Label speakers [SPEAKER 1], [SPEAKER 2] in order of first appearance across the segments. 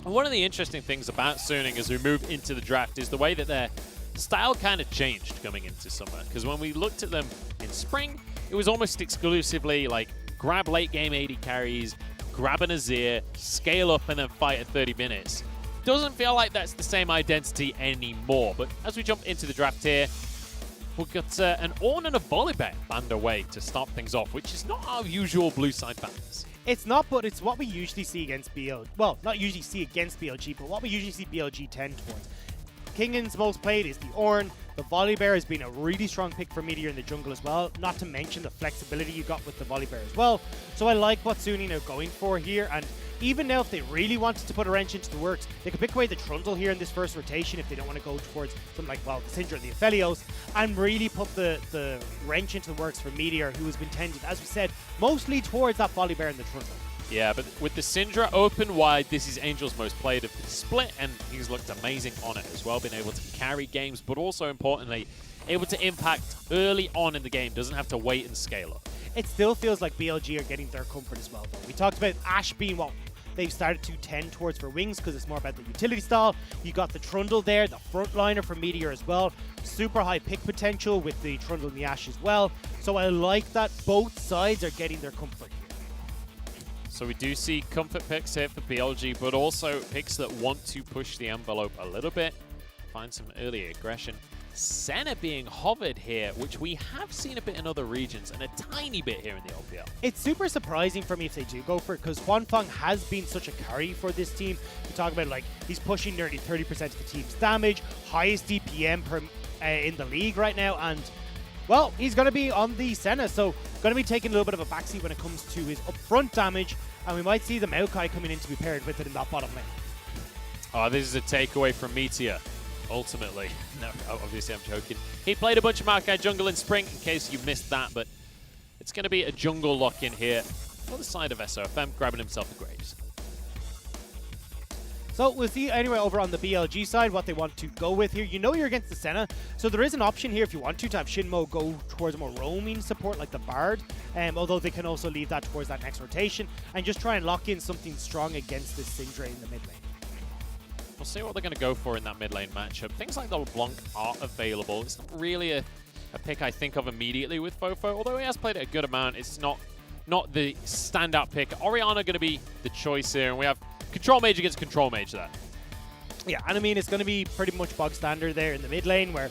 [SPEAKER 1] And one of the interesting things about Suning as we move into the draft is the way that their style kind of changed coming into summer. Because when we looked at them in spring, it was almost exclusively like grab late game AD carries, grab an Azir, scale up, and then fight at 30 minutes. Doesn't feel like that's the same identity anymore. But as we jump into the draft here, we've got an Ornn and a Volibear band away to start things off, which is not our usual blue side bands.
[SPEAKER 2] It's not, but it's what we usually see against BLG. Well, not usually see against BLG, but what we usually see BLG tend towards. Kingen's most played is the Ornn. The Volibear has been a really strong pick for Meteor in the jungle as well, not to mention the flexibility you got with the Volibear as well. So I like what Suning are going for here, and even now if they really wanted to put a wrench into the works, they could pick away the Trundle here in this first rotation if they don't want to go towards something like, well, the Syndra or the Aphelios, and really put the wrench into the works for Meteor, who has been tended, as we said, mostly towards that Volibear and the Trundle.
[SPEAKER 1] Yeah, but with the Syndra open wide, this is Angel's most played of the split, and he's looked amazing on it as well, been able to carry games, but also importantly, able to impact early on in the game, doesn't have to wait and scale up.
[SPEAKER 2] It still feels like BLG are getting their comfort as well, though. We talked about Ashe being what they've started to tend towards for wings because it's more about the utility style. You got the Trundle there, the frontliner for Meteor as well. Super high pick potential with the Trundle and the Ashe as well. So I like that both sides are getting their comfort here.
[SPEAKER 1] So we do see comfort picks here for BLG, but also picks that want to push the envelope a little bit, find some early aggression. Senna being hovered here, which we have seen a bit in other regions and a tiny bit here in the LPL.
[SPEAKER 2] It's super surprising for me if they do go for it, because huanfeng has been such a carry for this team. We talk about, like, he's pushing nearly 30% of the team's damage, highest DPM in the league right now, and well, he's going to be on the Senna, so going to be taking a little bit of a backseat when it comes to his upfront damage, and we might see the Maokai coming in to be paired with it in that bottom lane.
[SPEAKER 1] Oh, this is a takeaway from Meteor, ultimately. No, obviously I'm joking. He played a bunch of Maokai jungle in spring, in case you missed that, but it's going to be a jungle lock-in here for the side of SofM, grabbing himself the Graves.
[SPEAKER 2] So we'll see anyway over on the BLG side what they want to go with here. You know you're against the Senna, so there is an option here if you want to have XinMo go towards more roaming support like the Bard, although they can also leave that towards that next rotation and just try and lock in something strong against this Syndra in the mid lane.
[SPEAKER 1] We'll see what they're going to go for in that mid lane matchup. Things like the LeBlanc are available. It's not really a pick I think of immediately with FoFo, although he has played it a good amount. It's not the standout pick. Orianna going to be the choice here, and we have Control Mage against Control Mage there.
[SPEAKER 2] Yeah, and I mean, it's going to be pretty much bog standard there in the mid lane where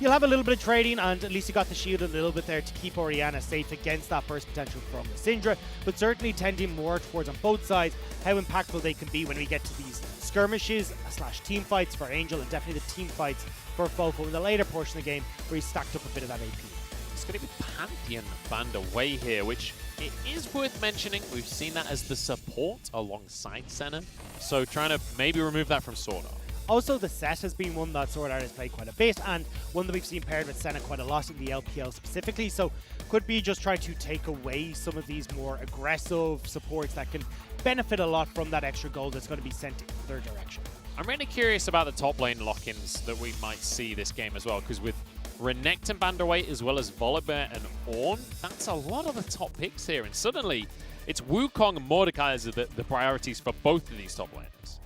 [SPEAKER 2] you'll have a little bit of trading, and at least you got the shield a little bit there to keep Orianna safe against that burst potential from the Syndra, but certainly tending more towards on both sides how impactful they can be when we get to these skirmishes / team fights for Angel, and definitely the team fights for FoFo in the later portion of the game where he stacked up a bit of that AP.
[SPEAKER 1] It's going to be Pantheon band away here, which it is worth mentioning. We've seen that as the support alongside Senna, so trying to maybe remove that from SwordArt.
[SPEAKER 2] Also, the set has been one that SwordArt has played quite a bit, and one that we've seen paired with Senna quite a lot in the LPL specifically, so could be just trying to take away some of these more aggressive supports that can benefit a lot from that extra gold that's going to be sent in their direction.
[SPEAKER 1] I'm really curious about the top lane lock-ins that we might see this game as well, because with Renekton Banderweight as well as Volibear and Ornn, that's a lot of the top picks here, and suddenly it's Wukong and Mordekaiser the priorities for both of these top laners.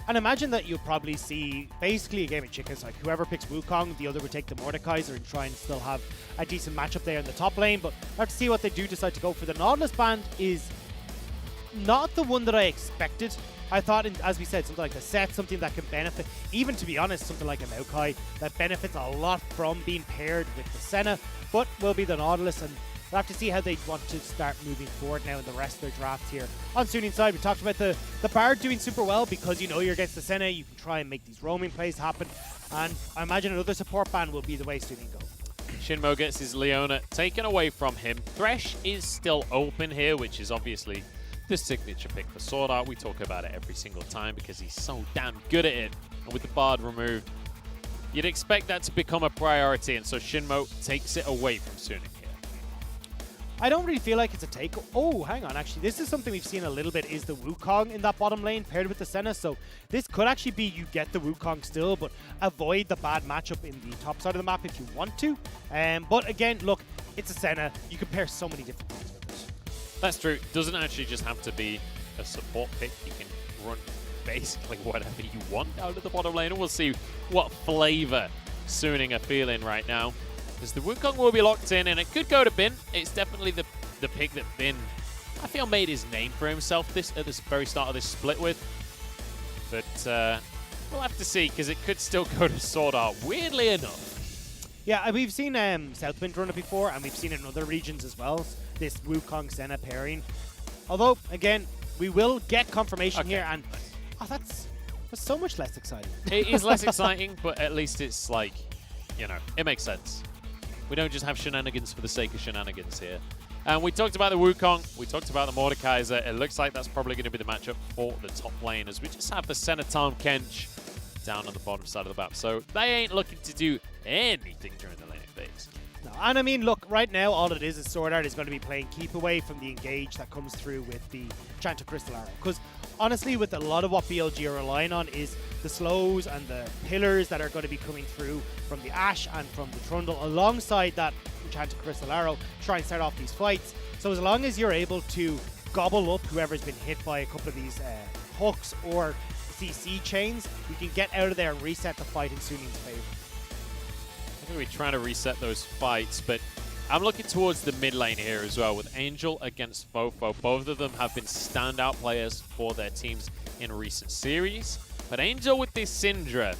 [SPEAKER 2] And imagine that you'll probably see basically a game of chickens, like whoever picks Wukong, the other would take the Mordekaiser and try and still have a decent matchup there in the top lane, but we'll have to see what they do decide to go for. The Nautilus band is not the one that I expected. I thought, as we said, something like the set, something that can benefit, even to be honest, something like a Maokai that benefits a lot from being paired with the Senna, but will be the Nautilus, and we'll have to see how they want to start moving forward now in the rest of their drafts here. On Suning's side, we talked about the Bard doing super well because you know you're against the Senna, you can try and make these roaming plays happen, and I imagine another support ban will be the way Suning goes.
[SPEAKER 1] XinMo gets his Leona taken away from him. Thresh is still open here, which is obviously the signature pick for SwordArt. We talk about it every single time because he's so damn good at it. And with the Bard removed, you'd expect that to become a priority, and so XinMo takes it away from Suning here.
[SPEAKER 2] I don't really feel like it's a take. Oh, hang on, actually, this is something we've seen a little bit, is the Wukong in that bottom lane paired with the Senna, so this could actually be you get the Wukong still, but avoid the bad matchup in the top side of the map if you want to. But again, look, it's a Senna. You can pair so many different things with it.
[SPEAKER 1] That's true. Doesn't actually just have to be a support pick, you can run basically whatever you want out of the bottom lane, and we'll see what flavor Suning are feeling right now. Because the Wukong will be locked in, and it could go to Bin. It's definitely the pick that Bin, I feel, made his name for himself at this very start of this split with. But we'll have to see, because it could still go to SwordArt, weirdly enough.
[SPEAKER 2] Yeah, we've seen Southwind run it before, and we've seen it in other regions as well, this Wukong Senna pairing. Although, again, we will get confirmation here, and that's so much less exciting.
[SPEAKER 1] It is less exciting, but at least it's like, you know, it makes sense. We don't just have shenanigans for the sake of shenanigans here. And we talked about the Wukong, we talked about the Mordekaiser. It looks like that's probably going to be the matchup for the top lane, as we just have the Senna Tahm Kench down on the bottom side of the map. So they ain't looking to do anything during the laning phase.
[SPEAKER 2] No, and I mean, look, right now, all it is SwordArt is going to be playing keep away from the engage that comes through with the Enchanted Crystal Arrow. Because honestly, with a lot of what BLG are relying on is the slows and the pillars that are going to be coming through from the Ashe and from the Trundle, alongside that Enchanted Crystal Arrow, to try and start off these fights. So as long as you're able to gobble up whoever's been hit by a couple of these hooks or CC chains, you can get out of there and reset the fight in Suning's favor.
[SPEAKER 1] I think we're trying to reset those fights, but I'm looking towards the mid lane here as well with Angel against FoFo. Both of them have been standout players for their teams in recent series. But Angel with this Syndra,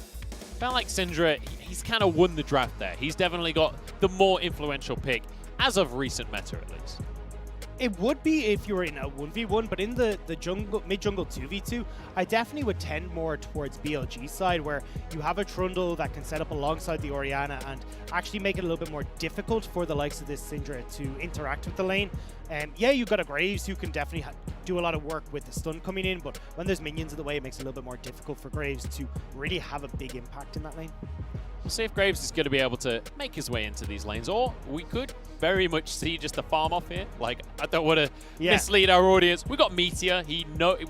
[SPEAKER 1] felt like Syndra, he's kind of won the draft there. He's definitely got the more influential pick as of recent meta at least.
[SPEAKER 2] It would be if you were in a 1v1, but in the jungle, mid-jungle 2v2, I definitely would tend more towards BLG side, where you have a Trundle that can set up alongside the Orianna and actually make it a little bit more difficult for the likes of this Syndra to interact with the lane. Yeah, you've got a Graves who can definitely do a lot of work with the stun coming in, but when there's minions in the way, it makes it a little bit more difficult for Graves to really have a big impact in that lane.
[SPEAKER 1] We'll see if Graves is going to be able to make his way into these lanes, or we could very much see just a farm off here. Like, I don't want to mislead our audience. We got Meteor.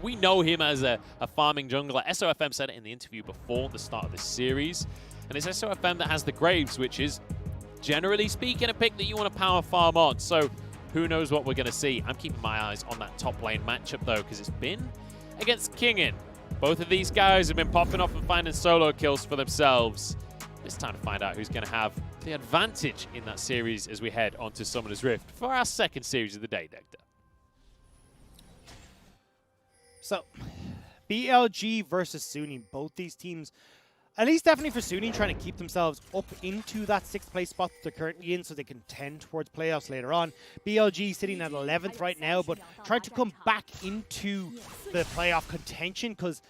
[SPEAKER 1] We know him as a farming jungler. SofM said it in the interview before the start of this series. And it's SofM that has the Graves, which is, generally speaking, a pick that you want to power farm on. So who knows what we're going to see. I'm keeping my eyes on that top lane matchup, though, because it's been against Kingen. Both of these guys have been popping off and finding solo kills for themselves. It's time to find out who's going to have the advantage in that series as we head on to Summoner's Rift for our second series of the day, Dector.
[SPEAKER 2] So, BLG versus Suning, both these teams, at least definitely for Suning, trying to keep themselves up into that 6th place spot that they're currently in so they can tend towards playoffs later on. BLG sitting at 11th right now, but trying to come back into the playoff contention, because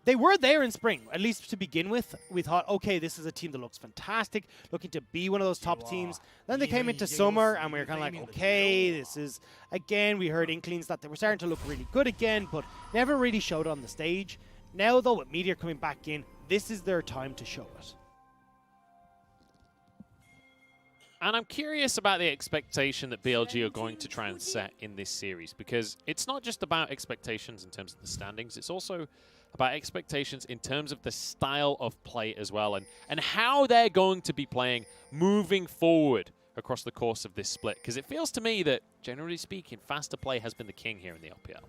[SPEAKER 2] they were there in spring, at least to begin with. We thought, okay, this is a team that looks fantastic, looking to be one of those top teams. Then they came into summer, and we were kind of like, okay, this is, again, we heard inklings that they were starting to look really good again, but never really showed on the stage. Now, though, with Meteor coming back in, this is their time to show it.
[SPEAKER 1] And I'm curious about the expectation that BLG are going to try and set in this series, because it's not just about expectations in terms of the standings, it's also about expectations in terms of the style of play as well, and how they're going to be playing moving forward across the course of this split. Because it feels to me that, generally speaking, faster play has been the king here in the LPL.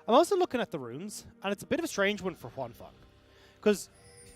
[SPEAKER 2] I'm also looking at the runes, and it's a bit of a strange one for huanfeng. Because,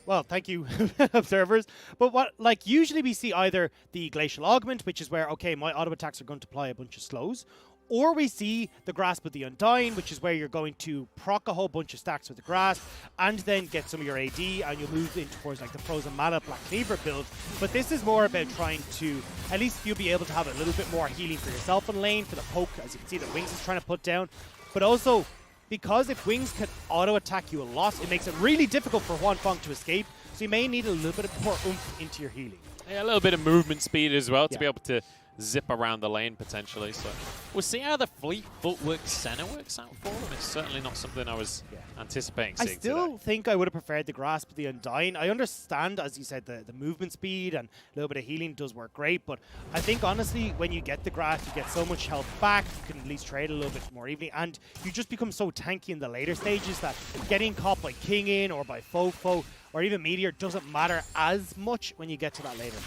[SPEAKER 2] well, thank you, observers. But what, like, usually we see either the Glacial Augment, which is where, okay, my auto attacks are going to apply a bunch of slows, or we see the Grasp of the Undying, which is where you're going to proc a whole bunch of stacks with the Grasp and then get some of your AD, and you'll move in towards like the Frozen Mana Black Cleaver build. But this is more about trying to, at least you'll be able to have a little bit more healing for yourself in lane, for the poke, as you can see that Wings is trying to put down. But also, because if Wings can auto-attack you a lot, it makes it really difficult for huanfeng to escape, so you may need a little bit more oomph into your healing.
[SPEAKER 1] Yeah, a little bit of movement speed as well to be able to zip around the lane potentially. So we'll see how the fleet footwork Senna works out for them. It's certainly not something I was anticipating seeing
[SPEAKER 2] I still think I would have preferred the Grasp of the Undying. I understand, as you said, the movement speed and a little bit of healing does work great, but I think honestly when you get the Grasp, you get so much health back, you can at least trade a little bit more evenly, and you just become so tanky in the later stages that getting caught by Kingen or by FoFo or even Meteor doesn't matter as much when you get to that later.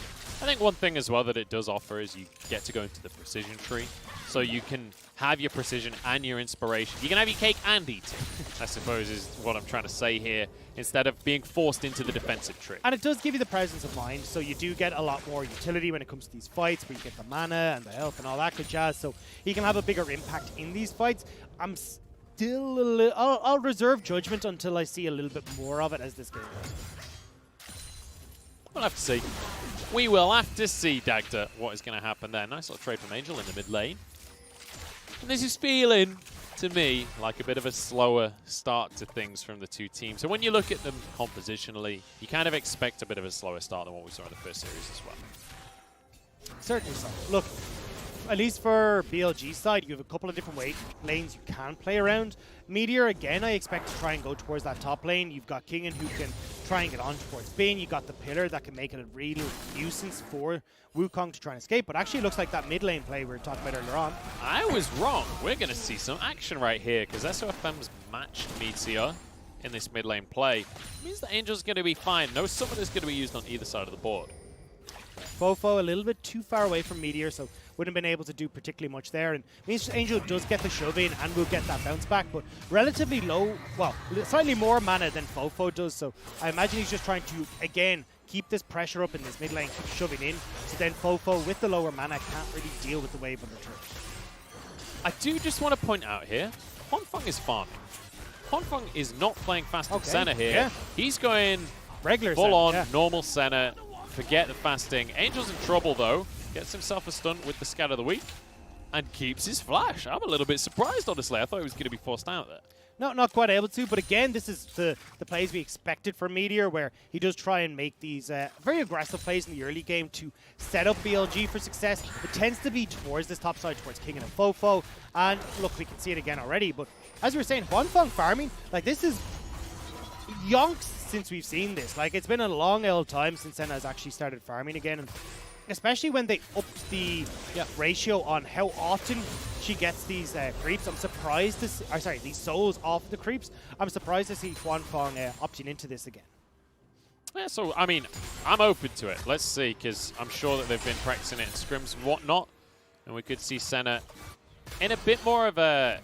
[SPEAKER 1] I think one thing as well that it does offer is you get to go into the precision tree. so you can have your precision and your inspiration. You can have your cake and eat it, I suppose is what I'm trying to say here, instead of being forced into the defensive trick.
[SPEAKER 2] And it does give you the presence of mind, so you do get a lot more utility when it comes to these fights, where you get the mana and the health and all that good jazz, so you can have a bigger impact in these fights. I'm still a little... I'll reserve judgment until I see a little bit more of it as this game goes.
[SPEAKER 1] We'll have to see. We will have to see, Dagda, what is going to happen there. Nice little trade from Angel in the mid lane. And this is feeling, to me, like a bit of a slower start to things from the two teams. So when you look at them compositionally, you kind of expect a bit of a slower start than what we saw in the first series as well.
[SPEAKER 2] Certainly so. Look, at least for BLG side, you have a couple of different lanes you can play around. Meteor, again, I expect to try and go towards that top lane. You've got Kingen who can try and get on towards Bin. You got the pillar that can make it a real nuisance for Wukong to try and escape. But actually, it looks like that mid lane play we were talking about earlier on.
[SPEAKER 1] I was wrong. We're going to see some action right here because SofM's matched Meteor in this mid lane play. It means the Angel's going to be fine. No summoner's going to be used on either side of the board.
[SPEAKER 2] FoFo a little bit too far away from Meteor, so wouldn't have been able to do particularly much there. And means Angel does get the shove in and will get that bounce back, but relatively low, well, slightly more mana than FoFo does. So I imagine he's just trying to, again, keep this pressure up in this mid lane, keep shoving in. So then FoFo, with the lower mana, can't really deal with the wave under turret.
[SPEAKER 1] I do just want to point out here, huanfeng is farming. huanfeng is not playing fasting Senna here.
[SPEAKER 2] Yeah.
[SPEAKER 1] He's going
[SPEAKER 2] regular
[SPEAKER 1] full
[SPEAKER 2] Senna,
[SPEAKER 1] on,
[SPEAKER 2] yeah.
[SPEAKER 1] normal Senna. Forget the fasting. Angel's in trouble though. Gets himself a stun with the Scat of the Week and keeps his flash. I'm a little bit surprised, honestly. I thought he was going to be forced out there.
[SPEAKER 2] No, not quite able to, but again, this is the plays we expected from Meteor, where he does try and make these very aggressive plays in the early game to set up BLG for success. It tends to be towards this top side, towards Kingen and FoFo, and look, we can see it again already, but as we were saying, huanfeng farming, like this is yonks since we've seen this. Like, it's been a long old time since Senna has actually started farming again, and especially when they upped the ratio on how often she gets these creeps. I'm surprised to see, these souls off the creeps. I'm surprised to see huanfeng opting into this again.
[SPEAKER 1] Yeah, so, I mean, I'm open to it. Let's see, because I'm sure that they've been practicing it in scrims and whatnot, and we could see Senna in a bit more of a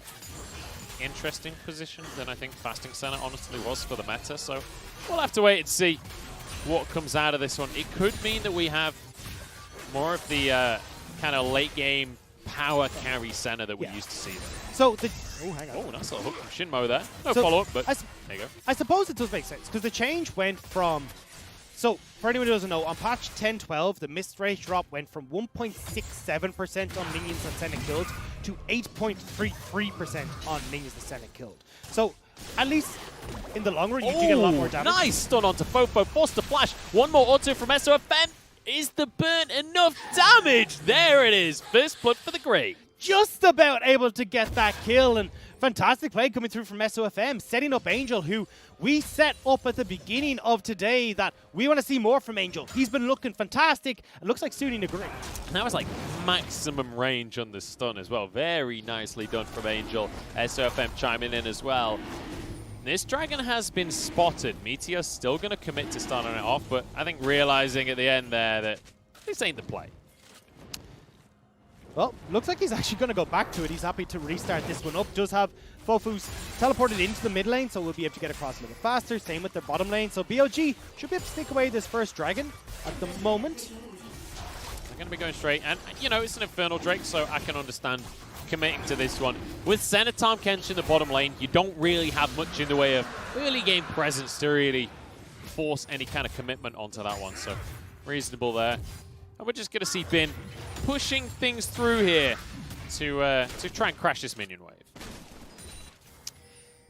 [SPEAKER 1] interesting position than I think fasting Senna honestly was for the meta, so we'll have to wait and see what comes out of this one. It could mean that we have more of the kind of late game power carry Senna that we used to see there.
[SPEAKER 2] So the hang on.
[SPEAKER 1] Oh, nice little hook from XinMo there. No
[SPEAKER 2] So
[SPEAKER 1] follow-up, but there you go.
[SPEAKER 2] I suppose it does make sense, because the change went from... So, for anyone who doesn't know, on patch 10.12, the miss rate drop went from 1.67% on minions that Senna killed to 8.33% on minions that Senna killed. So, at least in the long run, you do get a lot more damage.
[SPEAKER 1] Nice stun onto FoFo, forced to flash. One more auto from SofM. Is the burn enough damage? There it is. First blood for the Grey.
[SPEAKER 2] Just about able to get that kill, and fantastic play coming through from SofM, setting up Angel, who we set up at the beginning of today that we want to see more from Angel. He's been looking fantastic. It looks like Sunny agree.
[SPEAKER 1] And that was like maximum range on the stun as well. Very nicely done from Angel. SofM chiming in as well. This dragon has been spotted. Meteor's still going to commit to starting it off, but I think realizing at the end there that this ain't the play.
[SPEAKER 2] Well, looks like he's actually going to go back to it. He's happy to restart this one up. Does have FoFo's teleported into the mid lane, so we'll be able to get across a little faster. Same with their bottom lane. So BLG should be able to sneak away this first dragon at the moment.
[SPEAKER 1] They're going to be going straight. And, you know, it's an Infernal Drake, so I can understand committing to this one. With Senna, Tahm, Kench in the bottom lane, you don't really have much in the way of early game presence to really force any kind of commitment onto that one. So reasonable there. And we're just going to see Bin pushing things through here to try and crash this minion wave.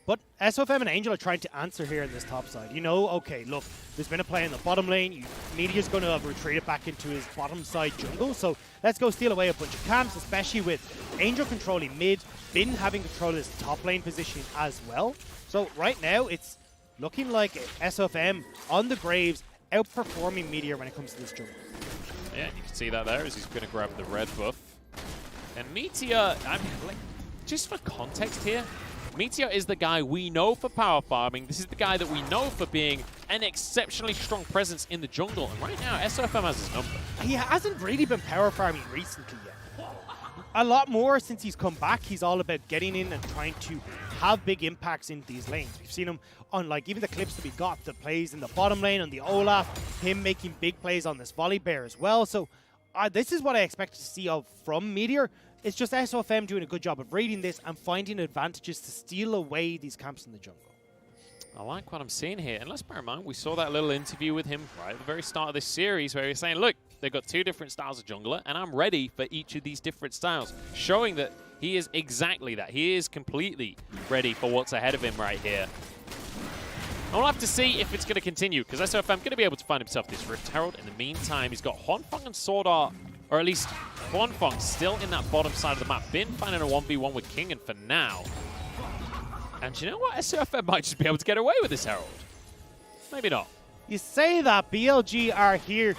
[SPEAKER 2] But SofM and Angel are trying to answer here in this top side. You know, okay, look, there's been a play in the bottom lane. Meteor's going to have retreated back into his bottom side jungle. So let's go steal away a bunch of camps, especially with Angel controlling mid, Bin having control of his top lane position as well. So right now, it's looking like SofM on the Graves outperforming Meteor when it comes to this jungle.
[SPEAKER 1] Yeah, you can see that there as he's going to grab the red buff. And Meteor, I mean, like, just for context here, Meteor is the guy we know for power farming. This is the guy that we know for being an exceptionally strong presence in the jungle. And right now, SofM has his number.
[SPEAKER 2] He hasn't really been power farming recently yet. a lot more since he's come back. He's all about getting in and trying to have big impacts in these lanes. We've seen him on like even the clips that we got, the plays in the bottom lane on the Olaf, him making big plays on this volley bear as well. So this is what I expect to see from Meteor. It's just SofM doing a good job of reading this and finding advantages to steal away these camps in the jungle.
[SPEAKER 1] I like what I'm seeing here. And let's bear in mind, we saw that little interview with him right at the very start of this series where he was saying, look, they've got 2 different styles of jungler, and I'm ready for each of these different styles, showing that he is exactly that. He is completely ready for what's ahead of him right here. And we'll have to see if it's going to continue, because SofM going to be able to find himself this Rift Herald. In the meantime, he's got huanfeng and SwordArt, or at least huanfeng still in that bottom side of the map. Been finding a 1v1 with Kingen for now. And you know what? SofM might just be able to get away with this Herald. Maybe not.
[SPEAKER 2] You say that, BLG are here.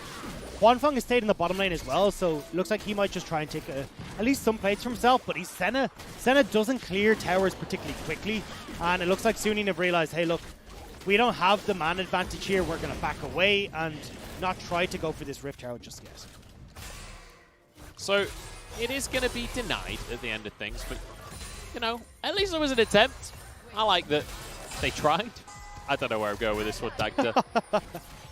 [SPEAKER 2] huanfeng has stayed in the bottom lane as well, so looks like he might just try and take at least some plates for himself, but he's Senna. Senna doesn't clear towers particularly quickly, and it looks like Suning have realized, hey look, we don't have the man advantage here, we're going to back away and not try to go for this Rift Herald just yet.
[SPEAKER 1] So it is going to be denied at the end of things, but you know, at least there was an attempt. I like that they tried. I don't know where I'm going with this one, Dagda.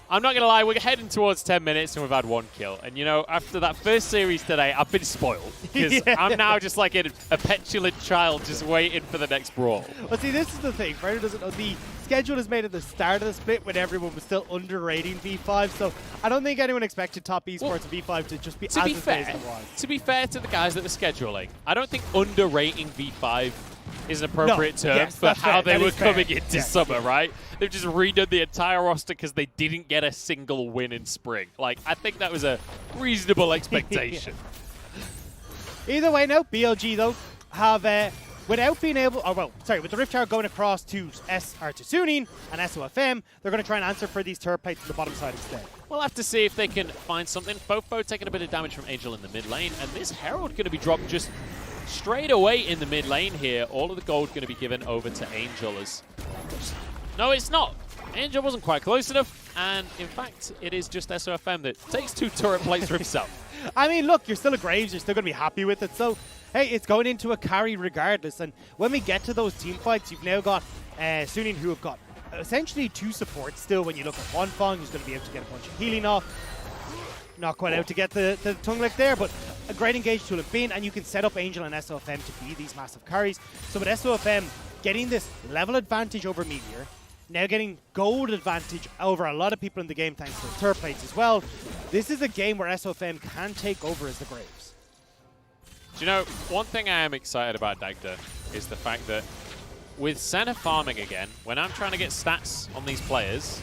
[SPEAKER 1] I'm not going to lie, we're heading towards 10 minutes and we've had 1 kill. And, you know, after that first series today, I've been spoiled. Because I'm now just like a petulant child just waiting for the next brawl.
[SPEAKER 2] Well, see, this is the thing. Freddy doesn't know. The schedule is made at the start of the split when everyone was still underrating V5. So I don't think anyone expected top esports V5 to just be as insane as it was.
[SPEAKER 1] To be fair to the guys that were scheduling, I don't think underrating V5 is an appropriate term for how they were coming into summer, right? They've just redone the entire roster because they didn't get a single win in spring. Like, I think that was a reasonable expectation.
[SPEAKER 2] Either way, no. BLG, though, have, without being able, with the Rift Herald going across to Suning and SofM, they're going to try and answer for these turret plates on the bottom side instead.
[SPEAKER 1] We'll have to see if they can find something. FoFo taking a bit of damage from Angel in the mid lane, and this Herald going to be dropped just straight away in the mid lane here. All of the gold going to be given over to Angel as... No, it's not. Angel wasn't quite close enough, and in fact, it is just SofM that takes 2 turret plates for himself.
[SPEAKER 2] I mean, look, you're still a Graves, you're still going to be happy with it, so, hey, it's going into a carry regardless, and when we get to those team fights, you've now got Suning, who have got essentially 2 supports still when you look at huanfeng, who's going to be able to get a bunch of healing off. Not quite out to get the tongue lick there, but a great engage tool have been, and you can set up Angel and SofM to be these massive carries. So with SofM getting this level advantage over Meteor, now getting gold advantage over a lot of people in the game thanks to the turret plates as well, this is a game where SofM can take over as the Braves.
[SPEAKER 1] Do you know, one thing I am excited about, Dagda, is the fact that with Senna farming again, when I'm trying to get stats on these players,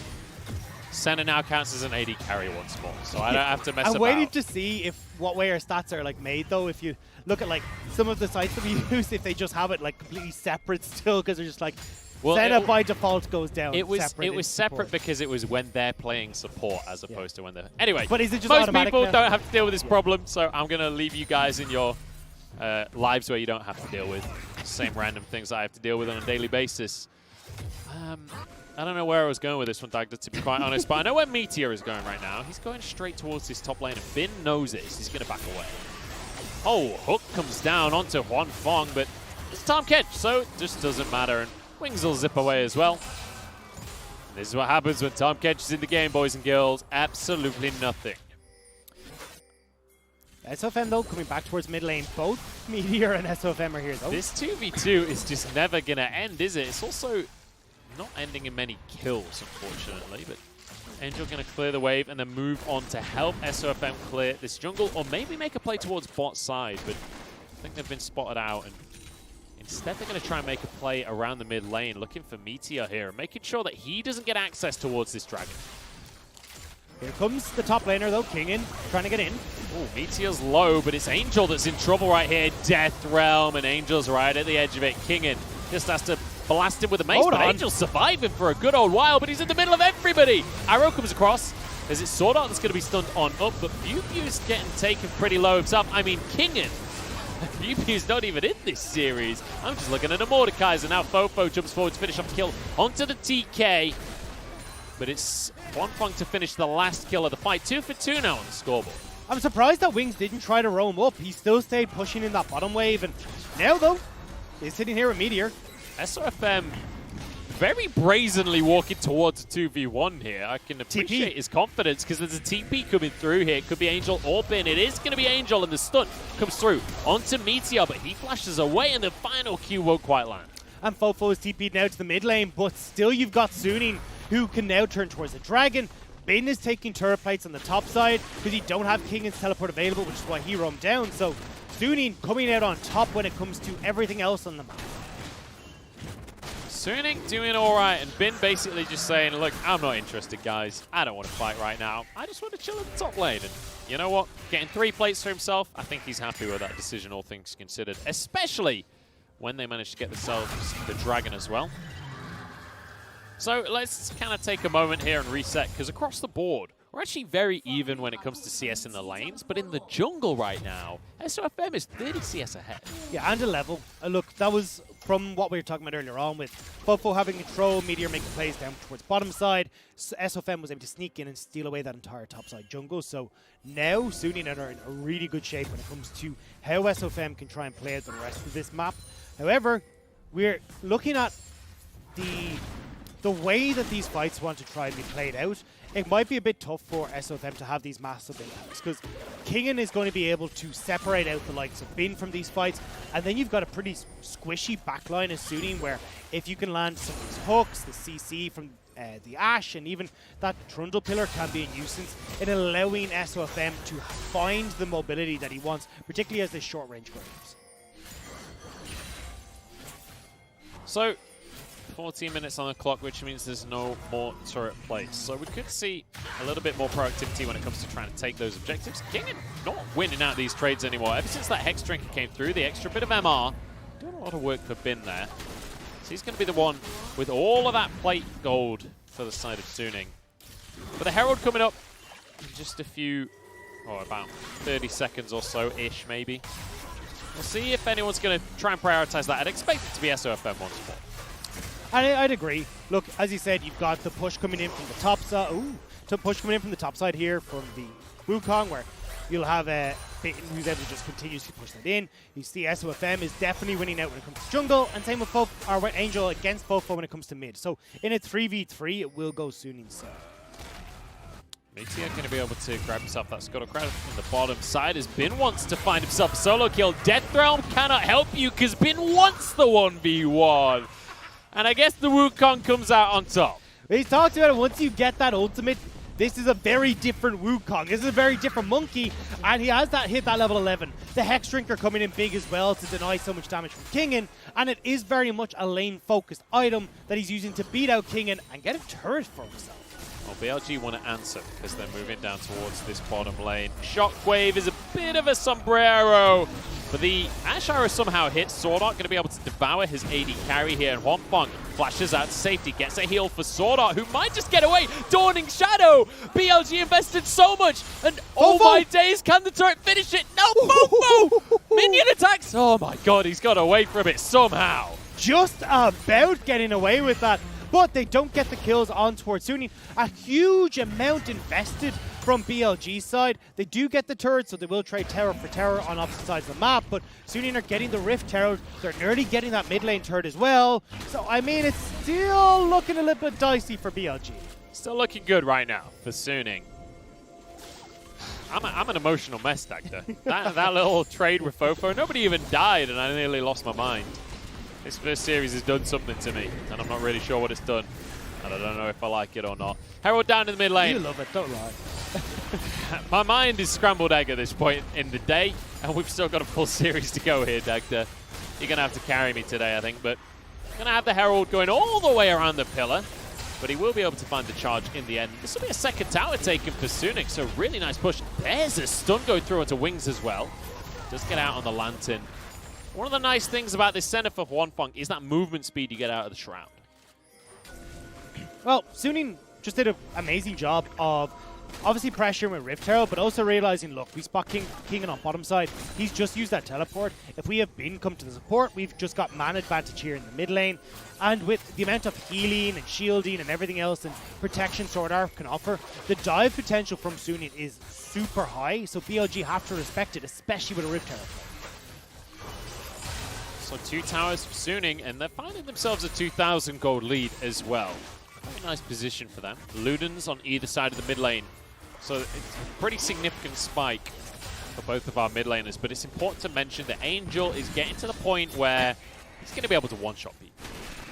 [SPEAKER 1] Senna now counts as an AD carry once more, so I don't have to mess about.
[SPEAKER 2] I'm waiting to see what way our stats are like made though. If you look at like some of the sites that we use, if they just have it like completely separate still, because they're just like, well, Senna by default goes down.
[SPEAKER 1] It was separate because it was when they're playing support as opposed to when they're... Anyway,
[SPEAKER 2] but is it just
[SPEAKER 1] most people don't have to deal with this problem, so I'm going to leave you guys in your lives where you don't have to deal with the same random things I have to deal with on a daily basis. I don't know where I was going with this one, Dagda, to be quite honest, but I know where Meteor is going right now. He's going straight towards this top lane, and Bin knows this. He's going to back away. Oh, hook comes down onto huanfeng, but it's Tahm Kench, so it just doesn't matter, and Wings will zip away as well. And this is what happens when Tahm Kench is in the game, boys and girls. Absolutely nothing.
[SPEAKER 2] SofM, though, coming back towards mid lane. Both Meteor and SofM are here, though.
[SPEAKER 1] This 2v2 is just never going to end, is it? It's also not ending in many kills, unfortunately, but Angel going to clear the wave and then move on to help SofM clear this jungle, or maybe make a play towards bot side, but I think they've been spotted out, and instead they're going to try and make a play around the mid lane, looking for Meteor here, making sure that he doesn't get access towards this dragon.
[SPEAKER 2] Here comes the top laner, though, Kingen, trying to get in.
[SPEAKER 1] Oh, Meteor's low, but it's Angel that's in trouble right here. Death Realm, and Angel's right at the edge of it. Kingen just has to blast him with a mace, but Angel's surviving for a good old while, but he's in the middle of everybody. Arrow comes across. Is it SwordArt that's going to be stunned on up, but BLG's getting taken pretty low himself. I mean, Kingen. BLG's not even in this series. I'm just looking at a Mordekaiser. Now FoFo jumps forward to finish off the kill onto the TK. But it's huanfeng to finish the last kill of the fight. 2 for 2 now on the scoreboard.
[SPEAKER 2] I'm surprised that Wings didn't try to roam up. He still stayed pushing in that bottom wave, and now though, he's sitting here with Meteor.
[SPEAKER 1] SofM very brazenly walking towards a 2v1 here. I can appreciate his confidence because there's a TP coming through here. It could be Angel or Bin. It is going to be Angel, and the stun comes through onto Meteor, but he flashes away, and the final Q won't quite land.
[SPEAKER 2] And FoFo is TP'd now to the mid lane, but still you've got Suning, who can now turn towards the Dragon. Bin is taking turret plates on the top side because you don't have Kingen's teleport available, which is why he roamed down. So Suning coming out on top when it comes to everything else on the map.
[SPEAKER 1] Suning doing all right, and Bin basically just saying, look, I'm not interested, guys. I don't want to fight right now. I just want to chill in the top lane. And you know what? Getting 3 plates for himself, I think he's happy with that decision, all things considered, especially when they managed to get themselves the Dragon as well. So let's kind of take a moment here and reset, because across the board, we're actually very even when it comes to CS in the lanes, but in the jungle right now, SofM is 30 CS ahead.
[SPEAKER 2] Yeah, and a level. Look, that was from what we were talking about earlier on with FoFo having control, Meteor making plays down towards bottom side. SofM was able to sneak in and steal away that entire top side jungle. So now Suning are in a really good shape when it comes to how SofM can try and play out the rest of this map. However, we're looking at the way that these fights want to try and be played out. It might be a bit tough for SofM to have these massive impacts because Kingen is going to be able to separate out the likes of Bin from these fights, and then you've got a pretty squishy backline as Suning where if you can land some of these hooks, the CC from the Ashe, and even that Trundle pillar can be a nuisance in allowing SofM to find the mobility that he wants, particularly as they short range goes.
[SPEAKER 1] So 14 minutes on the clock, which means there's no more turret plates. So we could see a little bit more proactivity when it comes to trying to take those objectives. Kingen not winning out these trades anymore. Ever since that Hex Drinker came through, the extra bit of MR, doing a lot of work for Bin there. So he's going to be the one with all of that plate gold for the side of Suning. But the Herald coming up in just a few, about 30 seconds or so-ish maybe. We'll see if anyone's going to try and prioritize that. I'd expect it to be SofM once more.
[SPEAKER 2] I'd agree. Look, as you said, you've got the push coming in from the top side. Push coming in from the top side here from the Wukong, where you'll have Bitten who's able to just continuously push that in. You see SofM is definitely winning out when it comes to jungle, and same with with Angel against FoFo when it comes to mid. So in a 3v3, it will go Suning's side.
[SPEAKER 1] Meteor going to be able to grab himself that Scuttle Crown from the bottom side as Bin wants to find himself a solo kill. Death Realm cannot help you because Bin wants the 1v1. And I guess the Wukong comes out on top.
[SPEAKER 2] He's talked about it. Once you get that ultimate, this is a very different Wukong. This is a very different monkey, and he has hit that level 11. The Hex Drinker coming in big as well to deny so much damage from Kingen, and it is very much a lane-focused item that he's using to beat out Kingen and get a turret for himself.
[SPEAKER 1] Well, BLG want to answer because they're moving down towards this bottom lane. Shockwave is a bit of a sombrero, but the Ashe arrow somehow hits. SwordArt going to be able to devour his AD carry here, and huanfeng flashes out to safety, gets a heal for SwordArt, who might just get away. Dawning Shadow! BLG invested so much, and oh my days, can the turret finish it? No, FoFo! Minion attacks! Oh my god, he's got away from it somehow.
[SPEAKER 2] Just about getting away with that. But they don't get the kills on towards Suning. A huge amount invested from BLG's side. They do get the turret, so they will trade tower for tower on opposite sides of the map, but Suning are getting the Rift Tower. They're nearly getting that mid lane turret as well. So, I mean, it's still looking a little bit dicey for BLG.
[SPEAKER 1] Still looking good right now for Suning. I'm an emotional mess, Dagda. that little trade with FoFo, nobody even died, and I nearly lost my mind. This first series has done something to me, and I'm not really sure what it's done. And I don't know if I like it or not. Herald down in the mid lane.
[SPEAKER 2] You love it, don't lie.
[SPEAKER 1] My mind is scrambled egg at this point in the day, and we've still got a full series to go here, Dagda. You're going to have to carry me today, I think, but I'm going to have the Herald going all the way around the pillar, but he will be able to find the charge in the end. This will be a second tower taken for Suning, so really nice push. There's a stun go through onto Wings as well. Just get out on the Lantern. One of the nice things about this Senna for huanfeng is that movement speed you get out of the Shroud.
[SPEAKER 2] Well, Suning just did an amazing job of obviously pressuring with Rift Herald, but also realizing, look, we spot Kingen on bottom side. He's just used that teleport. If we have Bin come to the support, we've just got man advantage here in the mid lane. And with the amount of healing and shielding and everything else and protection SwordArt can offer, the dive potential from Suning is super high, so BLG have to respect it, especially with a Rift Herald.
[SPEAKER 1] So 2 towers for Suning, and they're finding themselves a 2,000 gold lead as well. Very nice position for them. Ludens on either side of the mid lane. So it's a pretty significant spike for both of our mid laners, but it's important to mention that Angel is getting to the point where he's going to be able to one-shot people.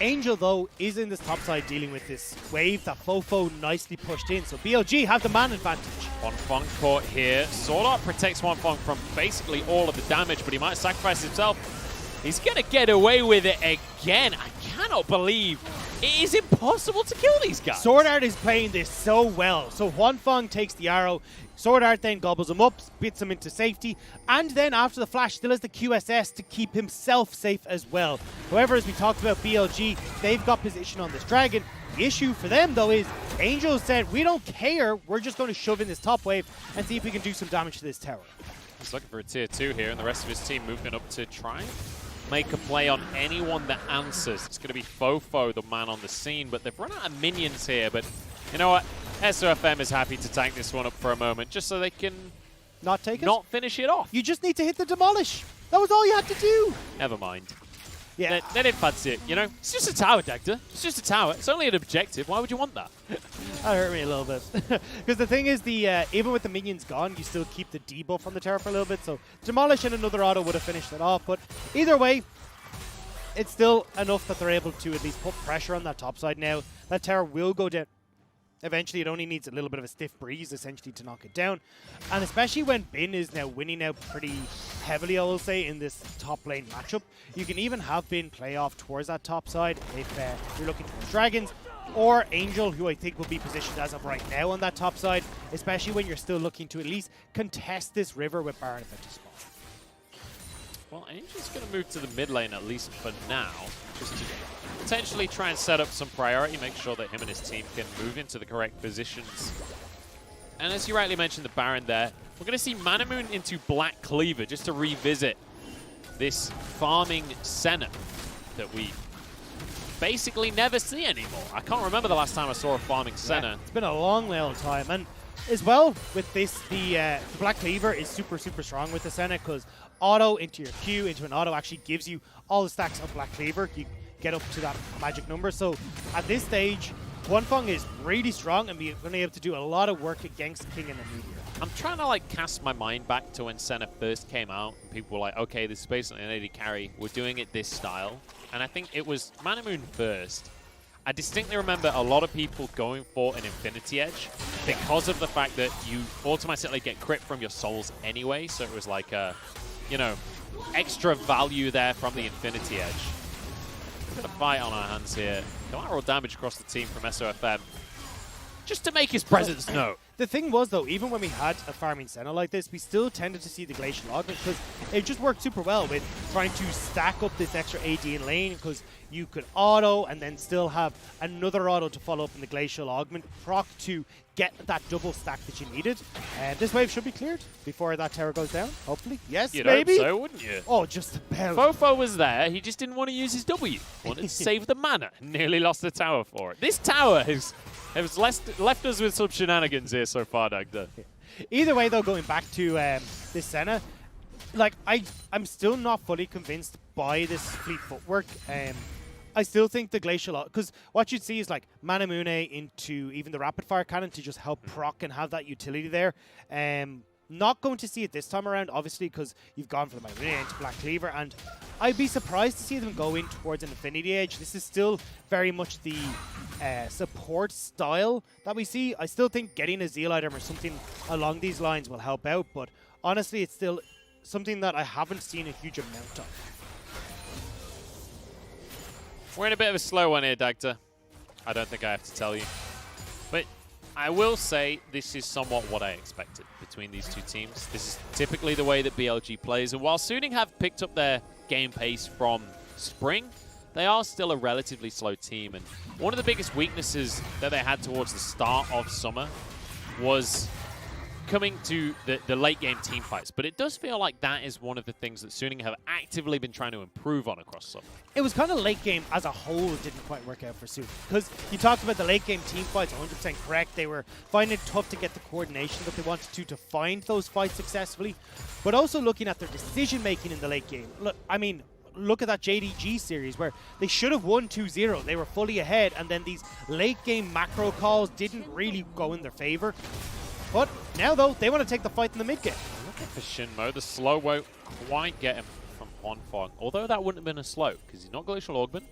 [SPEAKER 2] Angel, though, is in this top side dealing with this wave that FoFo nicely pushed in, so BLG have the man advantage.
[SPEAKER 1] Huanfeng caught here. SwordArt protects Huanfeng from basically all of the damage, but he might sacrifice himself. He's going to get away with it again. I cannot believe it is impossible to kill these guys.
[SPEAKER 2] SwordArt is playing this so well. So Huanfeng takes the arrow. SwordArt then gobbles him up, spits him into safety, and then after the flash still has the QSS to keep himself safe as well. However, as we talked about BLG, they've got position on this dragon. The issue for them, though, is Angel said, we don't care, we're just going to shove in this top wave and see if we can do some damage to this tower.
[SPEAKER 1] He's looking for a tier 2 here, and the rest of his team moving up to try and make a play on anyone that answers. It's going to be FoFo, the man on the scene, but they've run out of minions here. But you know what? SofM is happy to tank this one up for a moment, just so they can
[SPEAKER 2] not finish it off. You just need to hit the demolish. That was all you had to do.
[SPEAKER 1] Never mind.
[SPEAKER 2] Yeah.
[SPEAKER 1] They didn't fancy it, you know? It's just a tower, Dagda. It's just a tower. It's only an objective. Why would you want that?
[SPEAKER 2] That hurt me a little bit. Because the thing is, even with the minions gone, you still keep the debuff on the tower for a little bit. So demolish and another auto would have finished it off. But either way, it's still enough that they're able to at least put pressure on that top side now. That tower will go down. Eventually, it only needs a little bit of a stiff breeze, essentially, to knock it down. And especially when Bin is now winning out pretty heavily, I will say, in this top lane matchup, you can even have Bin play off towards that top side if you're looking for dragons, or Angel, who I think will be positioned as of right now on that top side, especially when you're still looking to at least contest this river with Baron at the spawn.
[SPEAKER 1] Well, Angel's going to move to the mid lane, at least for now, just to potentially try and set up some priority, make sure that him and his team can move into the correct positions. And as you rightly mentioned, the Baron there, we're going to see Manamoon into Black Cleaver, just to revisit this farming Senna that we basically never see anymore. I can't remember the last time I saw a farming Senna.
[SPEAKER 2] Yeah, it's been a long little time. And as well, with this, the Black Cleaver is super, super strong with the Senna, because auto into your Q, into an auto actually gives you all the stacks of Black Cleaver. You get up to that magic number. So at this stage, Huanfeng is really strong and we're going to be able to do a lot of work against Kingen and Meteor.
[SPEAKER 1] I'm trying to like cast my mind back to when Senna first came out. And people were like, okay, this is basically an AD carry. We're doing it this style. And I think it was Manamoon first. I distinctly remember a lot of people going for an Infinity Edge because of the fact that you automatically get crit from your souls anyway. So it was like a, you know, extra value there from the Infinity Edge. We've got a fight on our hands here. Collateral damage across the team from SofM, just to make his presence known.
[SPEAKER 2] The thing was, though, even when we had a farming Senna like this, we still tended to see the Glacial Augment because it just worked super well with trying to stack up this extra AD in lane, because you could auto and then still have another auto to follow up in the Glacial Augment proc to get that double stack that you needed. And this wave should be cleared before that tower goes down, hopefully. Yes,
[SPEAKER 1] You'd
[SPEAKER 2] maybe.
[SPEAKER 1] hope so, wouldn't you?
[SPEAKER 2] Oh, just about.
[SPEAKER 1] FoFo was there. He just didn't want to use his W. Wanted to save the mana. Nearly lost the tower for it. This tower has left us with some shenanigans here so far, Dagda.
[SPEAKER 2] Either way, though, going back to this Senna, like I'm still not fully convinced by this fleet footwork. I still think the Glacial, because what you'd see is like Manamune into even the rapid fire cannon to just help proc and have that utility there. Not going to see it this time around, obviously, because you've gone from Manamune into Black Cleaver, and I'd be surprised to see them go in towards an Infinity Edge. This is still very much the support style that we see. I still think getting a Zeal item or something along these lines will help out, but honestly, it's still something that I haven't seen a huge amount of.
[SPEAKER 1] We're in a bit of a slow one here, Dagda. I don't think I have to tell you. But I will say this is somewhat what I expected between these two teams. This is typically the way that BLG plays. And while Suning have picked up their game pace from spring, they are still a relatively slow team. And one of the biggest weaknesses that they had towards the start of summer was coming to the late game team fights, but it does feel like that is one of the things that Suning have actively been trying to improve on across summer.
[SPEAKER 2] It was kind of late game as a whole didn't quite work out for Suning, because you talked about the late game team fights, 100% correct. They were finding it tough to get the coordination that they wanted to find those fights successfully, but also looking at their decision making in the late game. Look, I mean, look at that JDG series where they should have won 2-0. They were fully ahead, and then these late game macro calls didn't really go in their favor. But now, though, they want to take the fight in the mid game.
[SPEAKER 1] Looking for XinMo. The slow won't quite get him from huanfeng, although that wouldn't have been a slow because he's not Glacial Augment.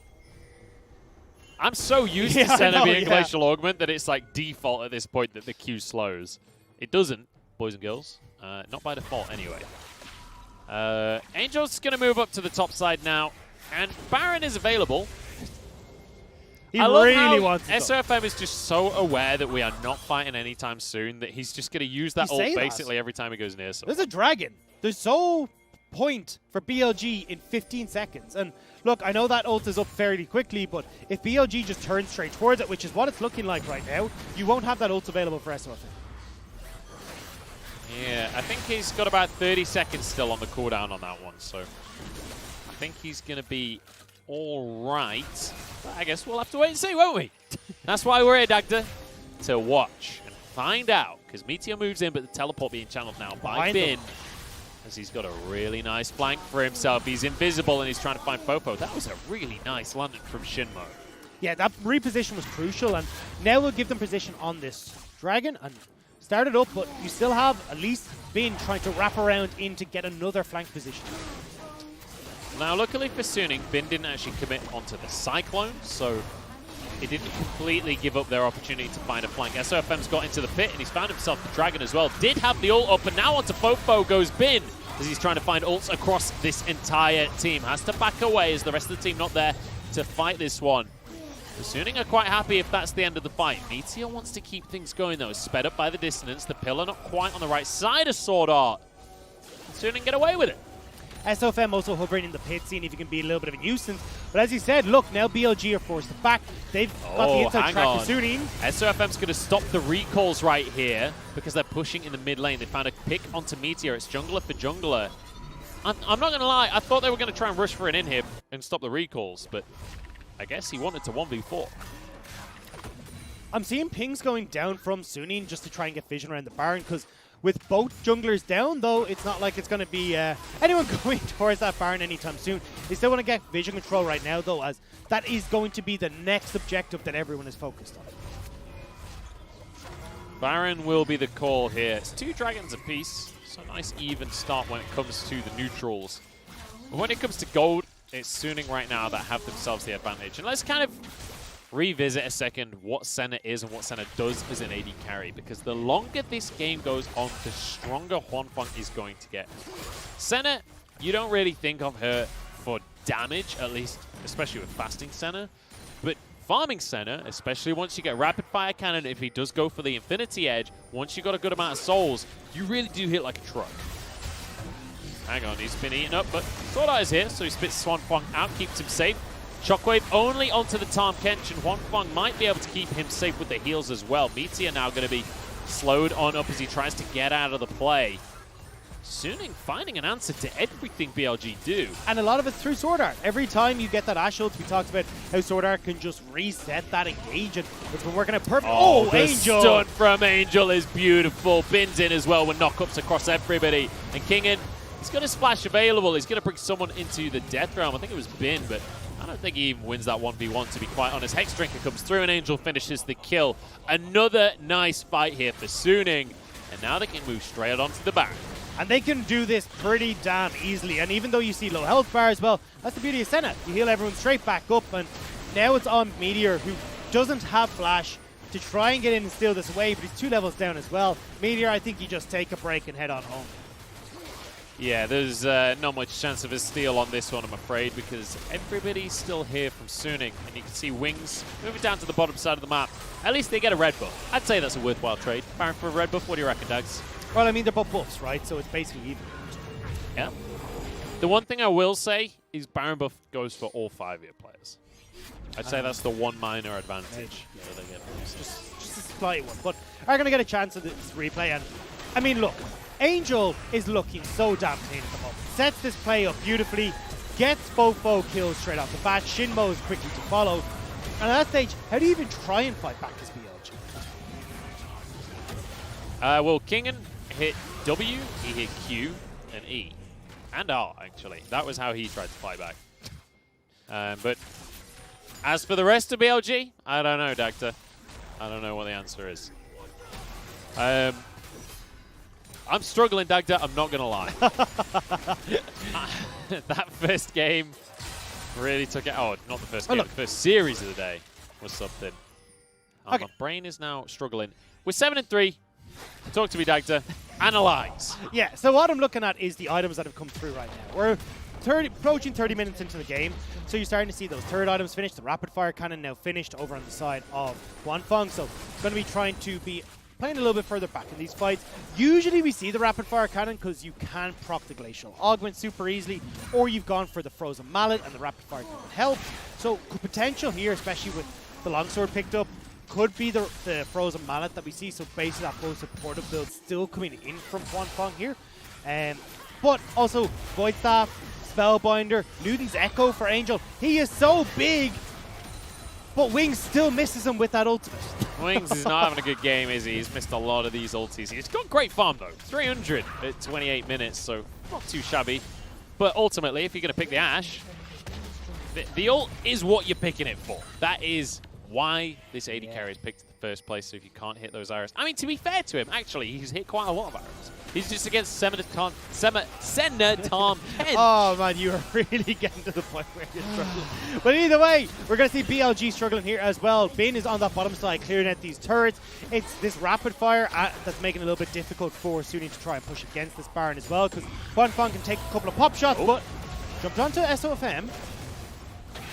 [SPEAKER 1] I'm so used to Senna being Glacial Augment that it's like default at this point that the Q slows. It doesn't, boys and girls. Not by default, anyway. Angel's going to move up to the top side now, and Baron is available.
[SPEAKER 2] He really wants it.
[SPEAKER 1] SofM is just so aware that we are not fighting anytime soon that he's just going to use that ult basically every time he goes near someone.
[SPEAKER 2] There's a dragon. There's so point for BLG in 15 seconds. And look, I know that ult is up fairly quickly, but if BLG just turns straight towards it, which is what it's looking like right now, you won't have that ult available for SofM.
[SPEAKER 1] Yeah, I think he's got about 30 seconds still on the cooldown on that one, so I think he's going to be all right. But I guess we'll have to wait and see, won't we? That's why we're here, Dagda, to watch and find out, because Meteor moves in, but the teleport being channeled now by Bin, as he's got a really nice flank for himself. He's invisible, and he's trying to find FoFo. That was a really nice landing from XinMo.
[SPEAKER 2] Yeah, that reposition was crucial, and now we'll give them position on this dragon and start it up, but you still have at least Bin trying to wrap around in to get another flank position.
[SPEAKER 1] Now, luckily for Suning, Bin didn't actually commit onto the Cyclone, so it didn't completely give up their opportunity to find a flank. SofM's got into the pit, and he's found himself the Dragon as well. Did have the ult up, and now onto FoFo goes Bin, as he's trying to find ults across this entire team. Has to back away, as the rest of the team not there to fight this one. The Suning are quite happy if that's the end of the fight. Meteor wants to keep things going, though. Sped up by the dissonance. The pillar not quite on the right side of SwordArt. Suning get away with it.
[SPEAKER 2] SofM also hovering in the pit, seeing if he can be a little bit of a nuisance. But as you said, look, now BLG are forced back. They've got the inside track for Suning.
[SPEAKER 1] SofM's going to stop the recalls right here because they're pushing in the mid lane. They found a pick onto Meteor. It's jungler for jungler. I'm not going to lie. I thought they were going to try and rush for an inhib and stop the recalls, but I guess he wanted to 1v4.
[SPEAKER 2] I'm seeing pings going down from Suning just to try and get vision around the Baron, because with both junglers down, though, it's not like it's going to be anyone going towards that Baron anytime soon. They still want to get vision control right now, though, as that is going to be the next objective that everyone is focused on.
[SPEAKER 1] Baron will be the call here. It's 2 dragons apiece, so a nice even start when it comes to the neutrals. But when it comes to gold, it's Suning right now that have themselves the advantage. And let's kind of revisit a second what Senna is and what Senna does as an AD carry, because the longer this game goes on, the stronger huanfeng is going to get. Senna, you don't really think of her for damage, at least, especially with fasting Senna, but farming Senna, especially once you get rapid fire cannon, if he does go for the infinity edge, once you got a good amount of souls, you really do hit like a truck. Hang on, he's been eaten up, but SwordArt is here, so he spits huanfeng out, keeps him safe. Shockwave only onto the Tahm Kench, and huanfeng might be able to keep him safe with the heals as well. Meteor now going to be slowed on up as he tries to get out of the play. Suning finding an answer to everything BLG do.
[SPEAKER 2] And a lot of it's through SwordArt. Every time you get that Ashe ult, we talked about how SwordArt can just reset that engage, and it's been working out perfect.
[SPEAKER 1] Oh, the
[SPEAKER 2] Angel!
[SPEAKER 1] stun from Angel is beautiful. Bins in as well with knockups across everybody. And Kingen, he's got his splash available. He's going to bring someone into the death realm. I think it was Bin, but I don't think he even wins that 1v1, to be quite honest. Hex Drinker comes through and Angel finishes the kill. Another nice fight here for Suning. And now they can move straight onto the back.
[SPEAKER 2] And they can do this pretty damn easily. And even though you see low health bar as well, that's the beauty of Senna. You heal everyone straight back up. And now it's on Meteor, who doesn't have flash, to try and get in and steal this away. But he's 2 levels down as well. Meteor, I think you just take a break and head on home.
[SPEAKER 1] Yeah, there's not much chance of a steal on this one, I'm afraid, because everybody's still here from Suning. And you can see Wings moving down to the bottom side of the map. At least they get a red buff. I'd say that's a worthwhile trade. Baron for a red buff, what do you reckon, Dags?
[SPEAKER 2] Well, I mean, they're both buffs, right? So it's basically even.
[SPEAKER 1] Yeah. The one thing I will say is Baron buff goes for all 5-year players. I'd say that's the one minor advantage that they get.
[SPEAKER 2] Just a slight one, but are going to get a chance at this replay. And I mean, look, Angel is looking so damn clean at the moment. Sets this play up beautifully, gets FoFo kills straight off the bat. XinMo is quickly to follow. And at that stage, how do you even try and fight back this BLG?
[SPEAKER 1] Well, Kingen hit W, he hit Q, and E. And R, actually. That was how he tried to fight back. But as for the rest of BLG, I don't know, Doctor. I don't know what the answer is. I'm struggling, Doctor. I'm not going to lie. That first game really took it. Oh, not the first game. The first series of the day was something. Oh, okay. My brain is now struggling. We're 7-3. Talk to me, Doctor. Analyze.
[SPEAKER 2] Yeah, so what I'm looking at is the items that have come through right now. We're approaching 30 minutes into the game, so you're starting to see those third items finished. The rapid fire cannon now finished over on the side of huanfeng, so going to be trying to be playing a little bit further back in these fights. Usually we see the rapid fire cannon because you can proc the glacial augment super easily, or you've gone for the frozen mallet and the rapid fire cannon help. So potential here, especially with the longsword picked up, could be the frozen mallet that we see. So basically that full supportive build still coming in from huanfeng here. But also Void Staff, Spellbinder, Newton's Echo for Angel. He is so big, but Wings still misses him with that ultimate.
[SPEAKER 1] Wings is not having a good game, is he? He's missed a lot of these ultis. He's got great farm, though. 300 at 28 minutes, so not too shabby. But ultimately, if you're going to pick the Ashe, the ult is what you're picking it for. That is why this AD carry is picked in the first place, so if you can't hit those arrows. I mean, to be fair to him, actually, he's hit quite a lot of arrows. He's just against Senna, Tahm, Kench.
[SPEAKER 2] Oh, man, you are really getting to the point where you're struggling. But either way, we're going to see BLG struggling here as well. Bin is on that bottom side, clearing out these turrets. It's this rapid fire that's making it a little bit difficult for Sunny to try and push against this Baron as well, because huanfeng can take a couple of pop shots, but jumped onto SofM.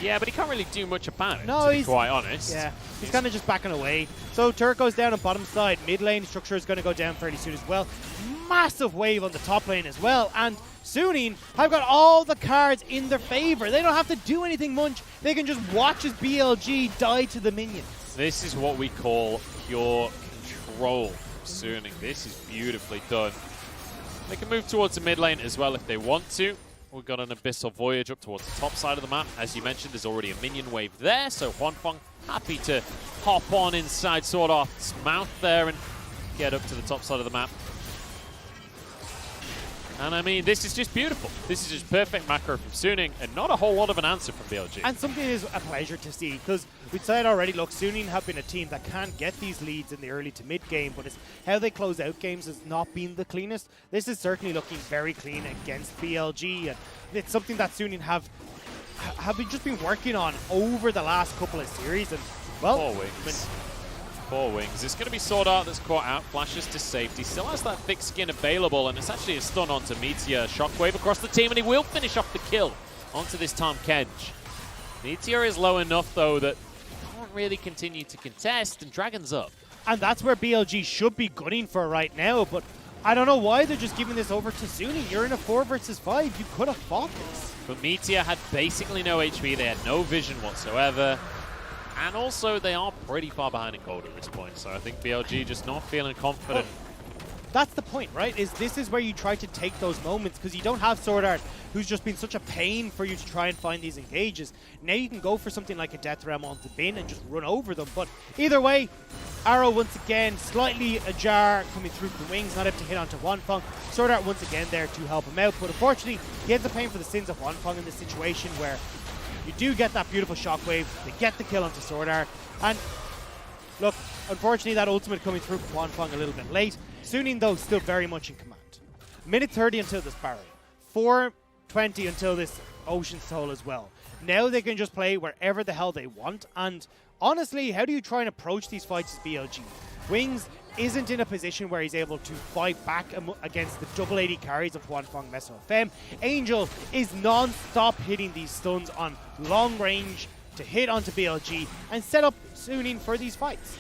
[SPEAKER 1] Yeah, but he can't really do much about it,
[SPEAKER 2] no,
[SPEAKER 1] to be quite honest.
[SPEAKER 2] Yeah, he's kind of just backing away. So turret goes down on bottom side. Mid lane structure is going to go down fairly soon as well. Massive wave on the top lane as well. And Suning have got all the cards in their favor. They don't have to do anything much. They can just watch as BLG die to the minions.
[SPEAKER 1] This is what we call pure control from Suning. This is beautifully done. They can move towards the mid lane as well if they want to. We've got an Abyssal Voyage up towards the top side of the map. As you mentioned, there's already a minion wave there, so huanfeng happy to hop on inside SwordArt's mouth there and get up to the top side of the map. And I mean, this is just beautiful. This is just perfect macro from Suning, and not a whole lot of an answer from BLG.
[SPEAKER 2] And something is a pleasure to see, because we'd said already, look, Suning have been a team that can get these leads in the early to mid game, but it's how they close out games has not been the cleanest. This is certainly looking very clean against BLG, and it's something that Suning have just been working on over the last couple of series. And well,
[SPEAKER 1] Four wings. It's going to be SwordArt that's caught out. Flashes to safety. Still has that thick skin available, and it's actually a stun onto Meteor. Shockwave across the team, and he will finish off the kill onto this Tahm Kench. Meteor is low enough, though, that he can't really continue to contest, and Dragon's up.
[SPEAKER 2] And that's where BLG should be gunning for right now, but I don't know why they're just giving this over to Suning. You're in a 4 versus 5. You could have fought this.
[SPEAKER 1] But Meteor had basically no HP. They had no vision whatsoever. And also, they are pretty far behind in gold at this point, so I think BLG just not feeling confident.
[SPEAKER 2] That's the point, right? This is where you try to take those moments, because you don't have SwordArt, who's just been such a pain for you to try and find these engages. Now you can go for something like a Death Realm onto Bin and just run over them. But either way, Arrow once again, slightly ajar coming through from Wings, not able to hit onto huanfeng. SwordArt once again there to help him out, but unfortunately, he ends up paying for the sins of huanfeng in this situation where you do get that beautiful shockwave. They get the kill onto SwordArt. And look, unfortunately, that ultimate coming through from huanfeng a little bit late. Suning, though, still very much in command. Minute 30 until this barrier. 4:20 until this Ocean's Toll as well. Now they can just play wherever the hell they want. And honestly, how do you try and approach these fights as BLG? Wings isn't in a position where he's able to fight back against the double AD carries of huanfeng, SofM. Angel is non-stop hitting these stuns on long range to hit onto BLG and set up Suning for these fights.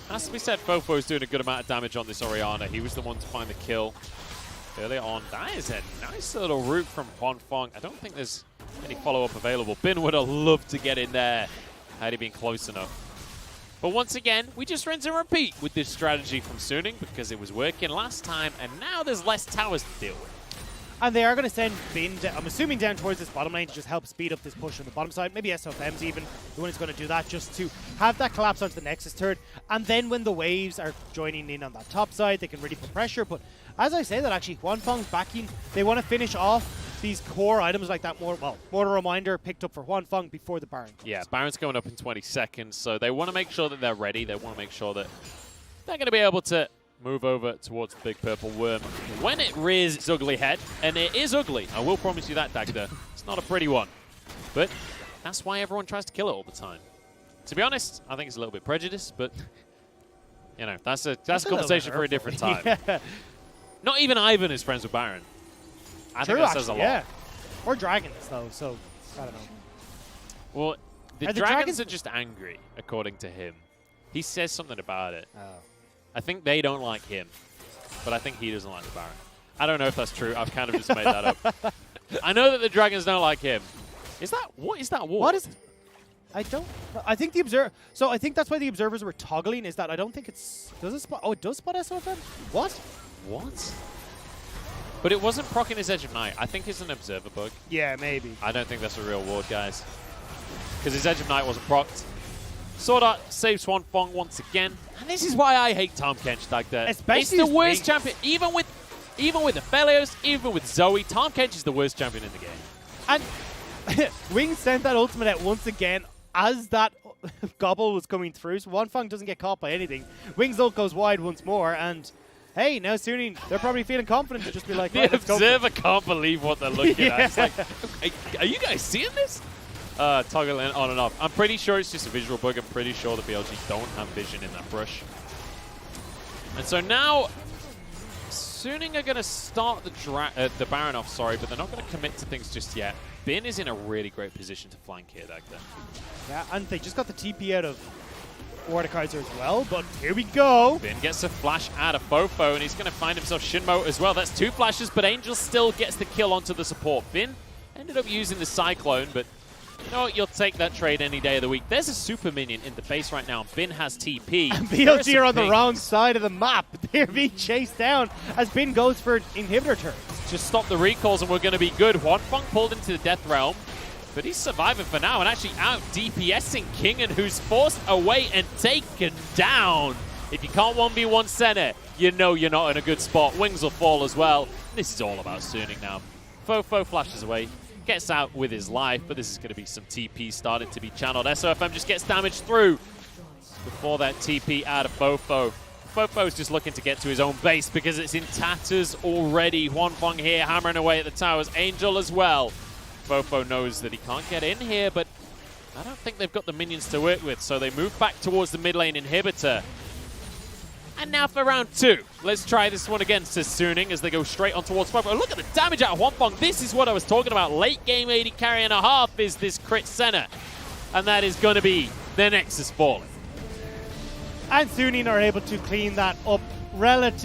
[SPEAKER 1] As we said, FoFo is doing a good amount of damage on this Orianna. He was the one to find the kill earlier on. That is a nice little route from huanfeng. I don't think there's Any follow-up available? Bin would have loved to get in there had he been close enough. But once again, we just rinse and repeat with this strategy from Suning because it was working last time, and now there's less towers to deal with.
[SPEAKER 2] And they are going to send Bin, I'm assuming, down towards this bottom lane to just help speed up this push on the bottom side. Maybe SofM's even the one who's going to do that, just to have that collapse onto the Nexus turret. And then when the waves are joining in on that top side, they can really put pressure. But as I say that, actually, huanfeng's backing. They want to finish off these core items like that Mortar Reminder picked up for huanfeng before the Baron comes.
[SPEAKER 1] Yeah, Baron's going up in 20 seconds, so they want to make sure that they're ready. They want to make sure that they're going to be able to move over towards the big purple worm when it rears its ugly head, and it is ugly. I will promise you that, Dagda. It's not a pretty one, but that's why everyone tries to kill it all the time. To be honest, I think it's a little bit prejudiced, but you know, that's a conversation for a different time.
[SPEAKER 2] Yeah.
[SPEAKER 1] Not even Ivan is friends with Baron. I
[SPEAKER 2] True,
[SPEAKER 1] think that says a lot.
[SPEAKER 2] Yeah. Or dragons, though, so I don't know.
[SPEAKER 1] Well, the
[SPEAKER 2] the
[SPEAKER 1] dragons are just angry, according to him. He says something about it.
[SPEAKER 2] Oh.
[SPEAKER 1] I think they don't like him, but I think he doesn't like the Baron. I don't know if that's true. I've kind of just made that up. I know that the dragons don't like him. What is that war?
[SPEAKER 2] What is... I don't... I think the observer... So I think that's why the observers were toggling, is that I don't think it's... Does it spot... Oh, it does spot SofM? What?
[SPEAKER 1] What? But it wasn't proccing his Edge of Night. I think it's an observer bug.
[SPEAKER 2] Yeah, maybe.
[SPEAKER 1] I don't think that's a real ward, guys. Because his Edge of Night wasn't procced. SwordArt saves huanfeng once again. And this is why I hate Tahm Kench like that.
[SPEAKER 2] Especially
[SPEAKER 1] it's the worst champion. Even with Aphelios, even with Zoe, Tahm Kench is the worst champion in the game.
[SPEAKER 2] And Wing sent that ultimate out once again as that gobble was coming through. So huanfeng doesn't get caught by anything. Wing's ult goes wide once more, and hey, now Suning, they're probably feeling confident to just be like,
[SPEAKER 1] the
[SPEAKER 2] right, let's go.
[SPEAKER 1] observer can't believe what they're looking
[SPEAKER 2] Yeah.
[SPEAKER 1] at. It's like, are you guys seeing this? Toggling on and off. I'm pretty sure it's just a visual bug. I'm pretty sure the BLG don't have vision in that brush. And so now, Suning are going to start the Baron off, sorry, but they're not going to commit to things just yet. Bin is in a really great position to flank here, Dagda.
[SPEAKER 2] Yeah, and they just got the TP out of Mordekaiser as well, but here we go.
[SPEAKER 1] Bin gets a flash out of FoFo, and he's going to find himself XinMo as well. That's 2 flashes, but Angel still gets the kill onto the support. Bin ended up using the Cyclone, but you know what? You'll take that trade any day of the week. There's a super minion in the base right now. Bin has TP.
[SPEAKER 2] BLG are on the wrong side of the map. They're being chased down as Bin goes for inhibitor turns.
[SPEAKER 1] Just stop the recalls and we're going to be good. huanfeng pulled into the Death Realm, but he's surviving for now and actually out DPSing Kingen, who's forced away and taken down. If you can't 1v1 Senna, you know you're not in a good spot. Wings will fall as well. This is all about Suning now. FoFo flashes away, gets out with his life, but this is going to be some TP starting to be channeled. SofM just gets damaged through before that TP out of FoFo. FoFo's just looking to get to his own base because it's in tatters already. huanfeng here hammering away at the towers. Angel as well. FoFo knows that he can't get in here, but I don't think they've got the minions to work with, so they move back towards the mid lane inhibitor. And now for round 2. Let's try this one again, says Suning, as they go straight on towards FoFo. Look at the damage out of huanfeng. This is what I was talking about. Late game 80 carry and a half is this crit Senna. And that is going to be the Nexus falling.
[SPEAKER 2] And Suning are able to clean that up relatively